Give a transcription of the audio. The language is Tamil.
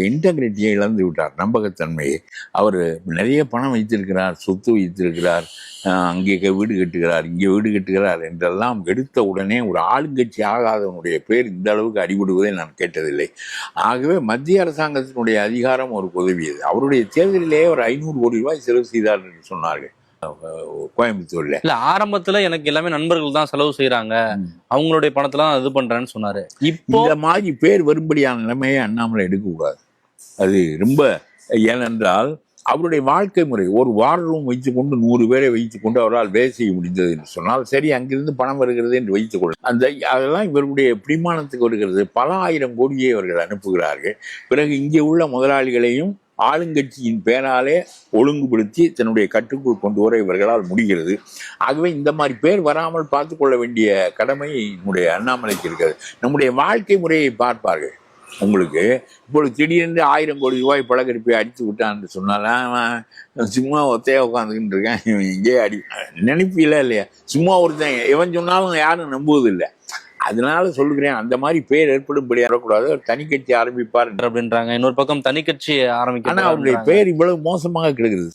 இன்டெகிரிட்டியை இழந்து விட்டார், நம்பகத்தன்மையை. அவர் நிறைய பணம் வைத்திருக்கிறார், சொத்து வைத்திருக்கிறார், அங்கே வீடு கட்டுகிறார், இங்கே வீடு கட்டுகிறார் என்றெல்லாம் எடுத்த உடனே ஒரு ஆளுங்கட்சி ஆகாதவனுடைய பேர் இந்த அளவுக்கு அடிபடுவதை நான் கேட்டதில்லை. ஆகவே மத்திய அரசாங்கத்தினுடைய அதிகாரம் ஒரு உதவியது. அவருடைய தேர்தலிலேயே ஒரு 500 கோடி ரூபாய் செலவு செய்தார் என்று சொன்னார்கள் கோயம்புத்தூர்ல. இல்ல, ஆரம்பத்துல எனக்கு எல்லாமே நண்பர்கள் தான் செலவு செய்யறாங்க, அவங்களுடைய பணத்தெல்லாம் இது பண்றேன்னு சொன்னாரு. இப்போ இந்த மாதிரி பேர் வரும்படியான நிலைமையை அண்ணாமலை எடுக்கக்கூடாது. அது ரொம்ப, ஏனென்றால் அவருடைய வாழ்க்கை முறை, ஒரு வார் ரூம் வைத்துக்கொண்டு 100 பேரை வைத்துக்கொண்டு அவரால் வேலை செய்ய முடிந்தது என்று சொன்னால் சரி, அங்கிருந்து பணம் வருகிறது என்று வைத்துக்கொள்ள, அதெல்லாம் இவருடைய பிடிமானத்துக்கு வருகிறது. பல ஆயிரம் கோடியை அவர்கள் அனுப்புகிறார்கள். பிறகு இங்கே உள்ள முதலாளிகளையும் ஆளுங்கட்சியின் பேராலே ஒழுங்குபடுத்தி தன்னுடைய கட்டுக்குள் கொண்டு வர இவர்களால் முடிகிறது. ஆகவே இந்த மாதிரி பேர் வராமல் பார்த்து கொள்ள வேண்டிய கடமை நம்முடைய அண்ணாமலைக்கு இருக்கிறது. நம்முடைய வாழ்க்கை முறையை பார்ப்பார்கள். உங்களுக்கு இப்பொழுது திடீரென்று 1000 கோடி ரூபாய் பழக்கடிப்பை அடித்து விட்டான்னு சொன்னாலும் சும்மா ஒத்தையா உட்காந்துக்கிட்டு இருக்கேன், இவன் இங்கே நினைப்பீல இல்லையா? சும்மா ஒருத்தன் எவன் சொன்னாலும் யாரும் நம்புவது இல்லை. அதனால சொல்லுகிறேன், அந்த மாதிரி பேர் ஏற்படும்படி வரக்கூடாது. ஒரு தனி கட்சி ஆரம்பிப்பார் அப்படின்றாங்க. இன்னொரு பக்கம் தனி கட்சி ஆரம்பிக்க, ஆனா அவருடைய பேர் இவ்வளவு மோசமாக கிடக்குது.